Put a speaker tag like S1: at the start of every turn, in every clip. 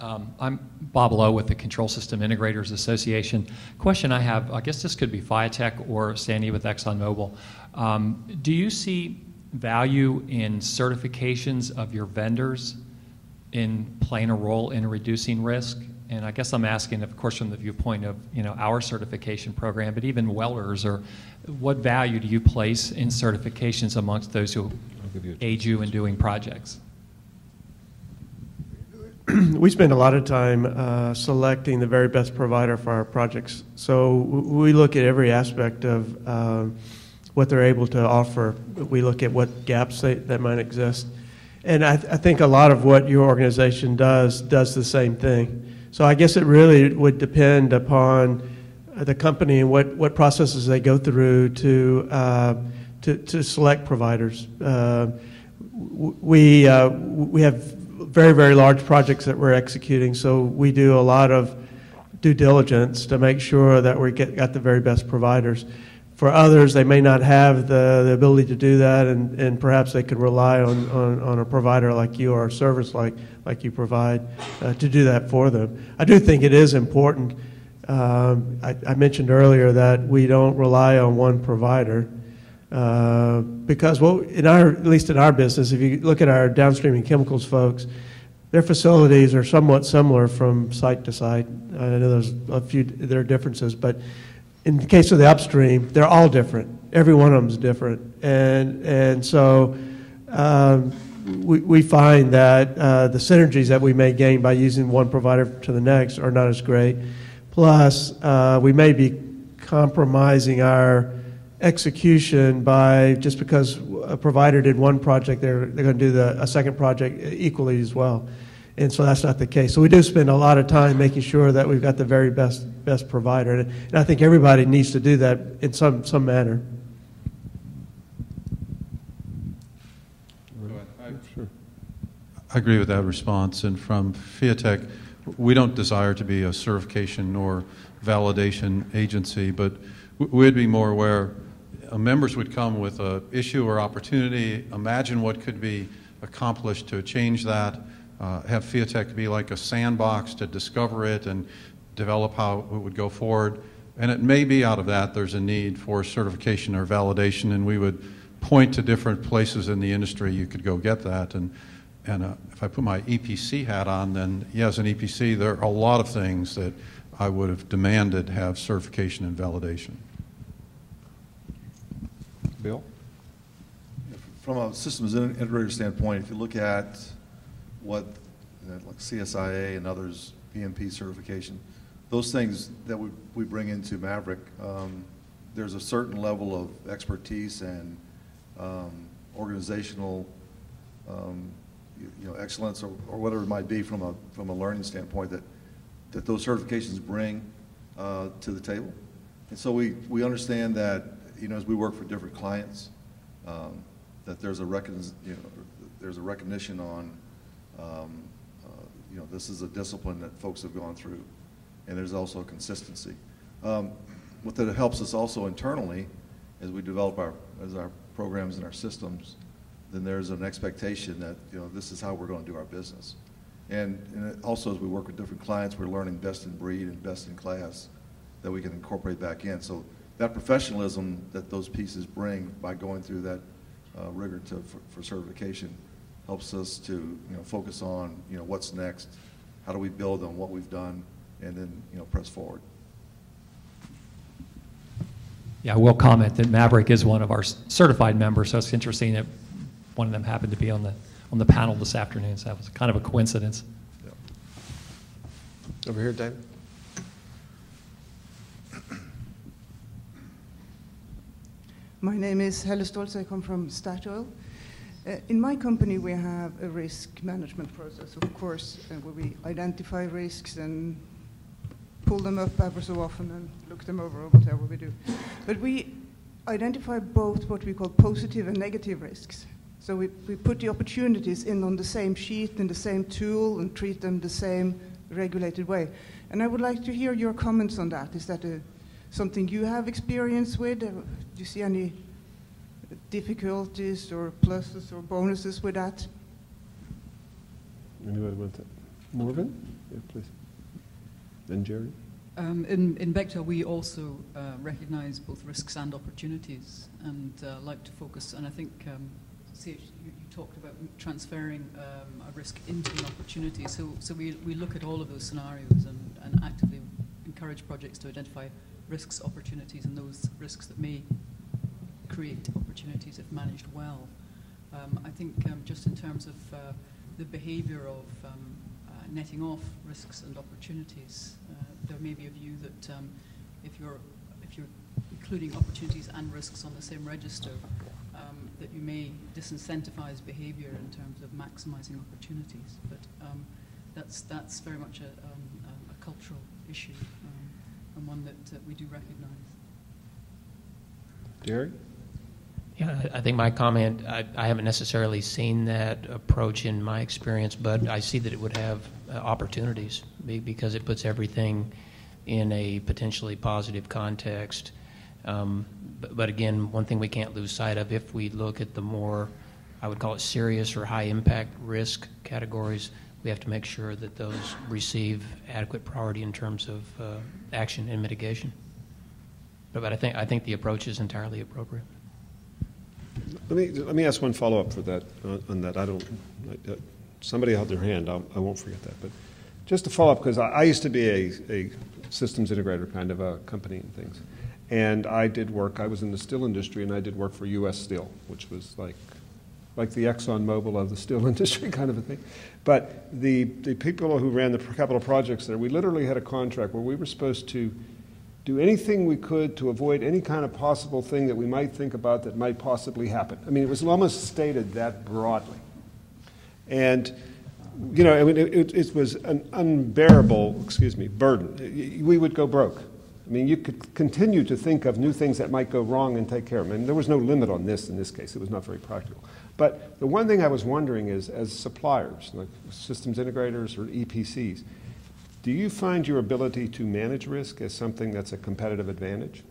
S1: I'm Bob Lowe with the Control System Integrators Association. Question I have, I guess this could be Fiatech or Sandy with ExxonMobil. Do you see value in certifications of your vendors in playing a role in reducing risk? And I guess I'm asking, of course, from the viewpoint of our certification program, but even welders, or what value do you place in certifications amongst those who aid you in doing projects?
S2: We spend a lot of time selecting the very best provider for our projects. So we look at every aspect of what they're able to offer. We look at what gaps that might exist. And I think a lot of what your organization does the same thing. So I guess it really would depend upon the company and what processes they go through to select providers. We have very, very large projects that we're executing, so we do a lot of due diligence to make sure that we got the very best providers. For others, they may not have the ability to do that, and perhaps they could rely on a provider like you or a service like you provide to do that for them. I do think it is important. I mentioned earlier that we don't rely on one provider. Because at least in our business, if you look at our downstream and chemicals folks, their facilities are somewhat similar from site to site. I know there are differences, but in the case of the upstream, they're all different. Every one of them is different, and so we find that the synergies that we may gain by using one provider to the next are not as great. Plus, we may be compromising our execution by just because a provider did one project, they're going to do a second project equally as well, and so that's not the case. So we do spend a lot of time making sure that we've got the very best provider, and I think everybody needs to do that in some manner.
S3: I agree with that response, and from Fiatech, we don't desire to be a certification or validation agency, but we'd be more aware. Members would come with an issue or opportunity, imagine what could be accomplished to change that, have Fiatech be like a sandbox to discover it and develop how it would go forward. And it may be out of that there's a need for certification or validation, and we would point to different places in the industry you could go get that. And if I put my EPC hat on, then yes, an EPC, there are a lot of things that I would have demanded have certification and validation.
S4: Bill?
S5: From a systems integrator standpoint, if you look at what like CSIA and others, PMP certification, those things that we bring into Maverick, there's a certain level of expertise and organizational excellence or whatever it might be from a learning standpoint that those certifications bring to the table. And so we understand that as we work for different clients, that there's a recognition on this is a discipline that folks have gone through, and there's also a consistency. What that helps us also internally as we develop our programs and our systems, then there's an expectation that this is how we're going to do our business. And also as we work with different clients, we're learning best in breed and best in class that we can incorporate back in. So that professionalism that those pieces bring by going through that rigor for certification helps us to focus on what's next, how do we build on what we've done, and then press forward.
S1: Yeah, I will comment that Maverick is one of our certified members, so it's interesting that one of them happened to be on the panel this afternoon, so that was kind of a coincidence.
S5: Yeah.
S4: Over here, David.
S6: My name is Helle Stolz. I come from Statoil. In my company, we have a risk management process, of course, where we identify risks and pull them up ever so often and look them over or whatever we do. But we identify both what we call positive and negative risks. So we put the opportunities in on the same sheet, in the same tool, and treat them the same regulated way. And I would like to hear your comments on that. Is that something you have experience with? Do you see any difficulties or pluses or bonuses with that?
S4: Anybody want that? Morven? Yeah, please. Then Jerry?
S7: In Bechtel, we also recognize both risks and opportunities, and like to focus. And I think, you talked about transferring a risk into an opportunity. So we look at all of those scenarios and actively encourage projects to identify risks, opportunities, and those risks that may create opportunities if managed well. I think just in terms of the behavior of netting off risks and opportunities, there may be a view that if you're including opportunities and risks on the same register, that you may disincentivize behavior in terms of maximizing opportunities. But that's very much a cultural issue and one that we do recognize.
S4: Jerry?
S8: Yeah, I think my comment, I haven't necessarily seen that approach in my experience, but I see that it would have opportunities because it puts everything in a potentially positive context. But again, one thing we can't lose sight of, if we look at the more, I would call it serious or high impact risk categories, we have to make sure that those receive adequate priority in terms of action and mitigation. But I think the approach is entirely appropriate.
S4: Let me ask one follow-up for that on that. Somebody held their hand. I won't forget that. But just to follow up, because I used to be a systems integrator kind of a company and things, and I did work. I was in the steel industry, and I did work for U.S. Steel, which was like the ExxonMobil of the steel industry kind of a thing. But the people who ran the capital projects there, we literally had a contract where we were supposed to do anything we could to avoid any kind of possible thing that we might think about that might possibly happen. I mean, it was almost stated that broadly. And, you know, I mean, it was an unbearable, burden. We would go broke. I mean, you could continue to think of new things that might go wrong and take care of them. And there was no limit on this in this case. It was not very practical. But the one thing I was wondering is, as suppliers, like systems integrators or EPCs, do you find your ability to manage risk as something that's a competitive advantage?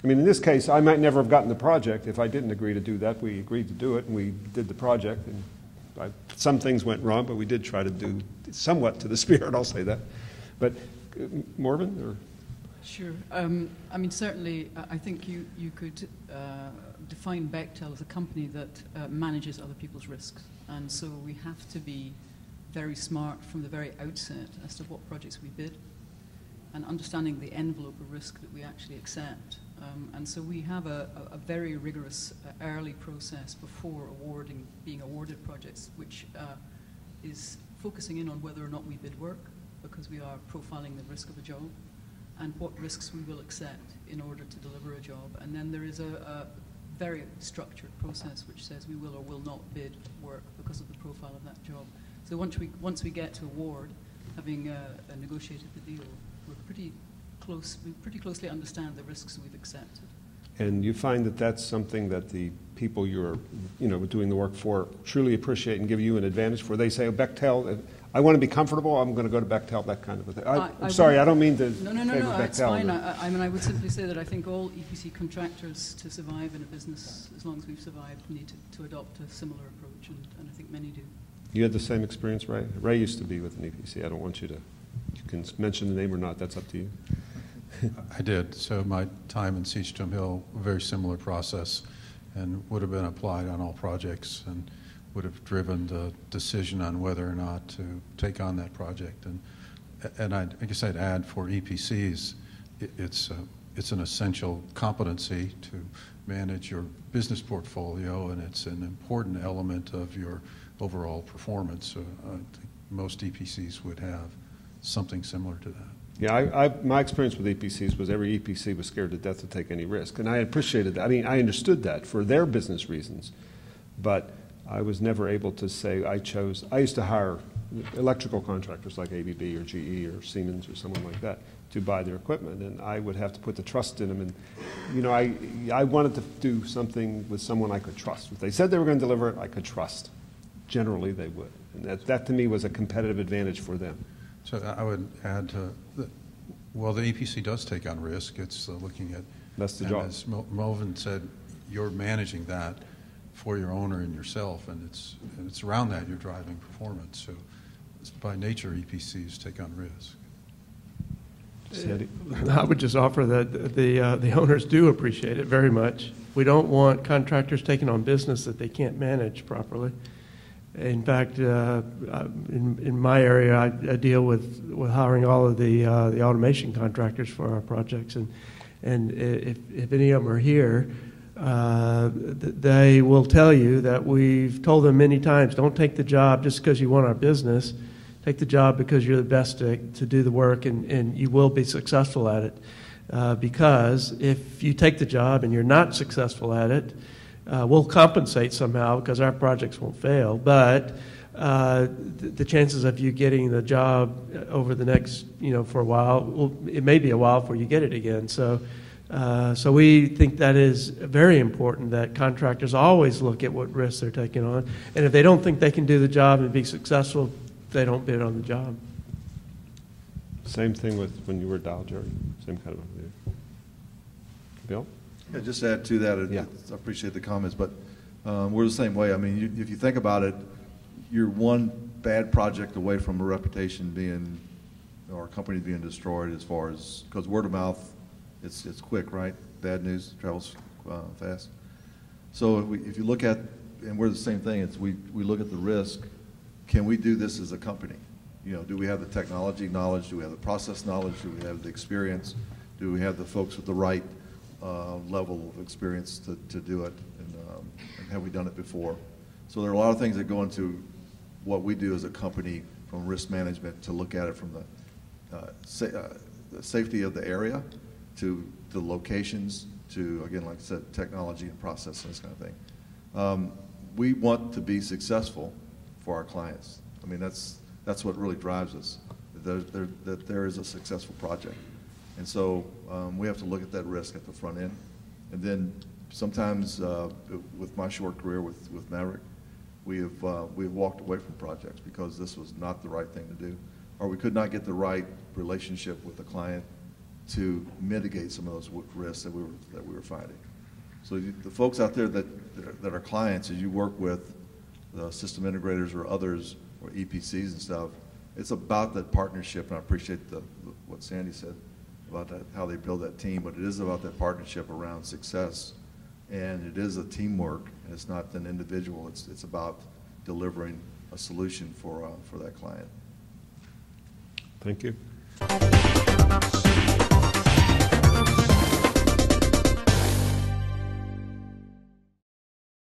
S4: I mean, in this case, I might never have gotten the project if I didn't agree to do that. We agreed to do it, and we did the project. And some things went wrong, but we did try to do somewhat to the spirit, I'll say that. But Morven? Or?
S7: Sure. I mean, certainly, I think you could define Bechtel as a company that manages other people's risks. And so we have to be very smart from the very outset as to what projects we bid and understanding the envelope of risk that we actually accept. And so we have a very rigorous early process before being awarded projects, which is focusing in on whether or not we bid work, because we are profiling the risk of a job and what risks we will accept in order to deliver a job. And then there is a very structured process which says we will or will not bid work because of the profile of that job. So once we get to award, having negotiated the deal, we're pretty close. We pretty closely understand the risks we've accepted.
S4: And you find that that's something that the people you're, doing the work for truly appreciate and give you an advantage for. They say, Bechtel, I want to be comfortable. I'm going to go to Bechtel, that kind of a thing. I'm sorry, I don't mean to.
S7: No. It's fine. I mean, I would simply say that I think all EPC contractors to survive in a business, as long as we've survived, need to adopt a similar approach, and I think many do.
S4: You had the same experience, Ray? Ray used to be with an EPC. I don't want you can mention the name or not. That's up to you.
S3: I did. So my time in Seachstrom Hill, a very similar process, and would have been applied on all projects and would have driven the decision on whether or not to take on that project. And I guess I'd add for EPCs, it's an essential competency to manage your business portfolio, and it's an important element of your overall performance. I think most EPCs would have something similar to that.
S4: Yeah, my experience with EPCs was every EPC was scared to death to take any risk, and I appreciated that. I mean, I understood that for their business reasons, but I was never able to say I used to hire electrical contractors like ABB or GE or Siemens or someone like that to buy their equipment, and I would have to put the trust in them. And, I wanted to do something with someone I could trust. If they said they were going to deliver it, I could trust. Generally, they would. And that to me was a competitive advantage for them.
S3: So I would add that, well, the EPC does take on risk. It's looking at,
S4: that's the job.
S3: As Morven said, you're managing that for your owner and yourself, and it's around that you're driving performance. So by nature, EPCs take on risk.
S4: Sandy?
S2: I would just offer that the owners do appreciate it very much. We don't want contractors taking on business that they can't manage properly. In fact, in my area, I deal with hiring all of the automation contractors for our projects, and if any of them are here, they will tell you that we've told them many times, don't take the job just because you want our business. Take the job because you're the best to do the work, and you will be successful at it. Because if you take the job and you're not successful at it, we'll compensate somehow because our projects won't fail. But the chances of you getting the job over the next, for a while, it may be a while before you get it again. So we think that is very important that contractors always look at what risks they're taking on. And if they don't think they can do the job and be successful, they don't bid on the job.
S4: Same thing with when you were Dow, Jerry. Same kind of idea. Bill?
S5: Yeah, just to add to that,
S4: Yeah.
S5: I appreciate the comments, but we're the same way. I mean, if you think about it, you're one bad project away from a reputation being, or a company being destroyed as far as, because word of mouth, it's quick, right? Bad news travels fast. So if you look at, and we're the same thing, we look at the risk. Can we do this as a company? Do we have the technology knowledge? Do we have the process knowledge? Do we have the experience? Do we have the folks with the right level of experience to do it? And have we done it before? So there are a lot of things that go into what we do as a company from risk management to look at it from the safety of the area to the locations to, again, like I said, technology and process and this kind of thing. We want to be successful for our clients. I mean, that's what really drives us, that there is a successful project. And so we have to look at that risk at the front end. And then sometimes with my short career with Maverick, we've walked away from projects because this was not the right thing to do, or we could not get the right relationship with the client to mitigate some of those risks that we were finding. So the folks out there that are clients, as you work with the system integrators or others or EPCs and stuff, it's about that partnership, and I appreciate what Sandy said about that, how they build that team, but it is about that partnership around success, and it is a teamwork, and it's not an individual, it's about delivering a solution for that client.
S4: Thank you.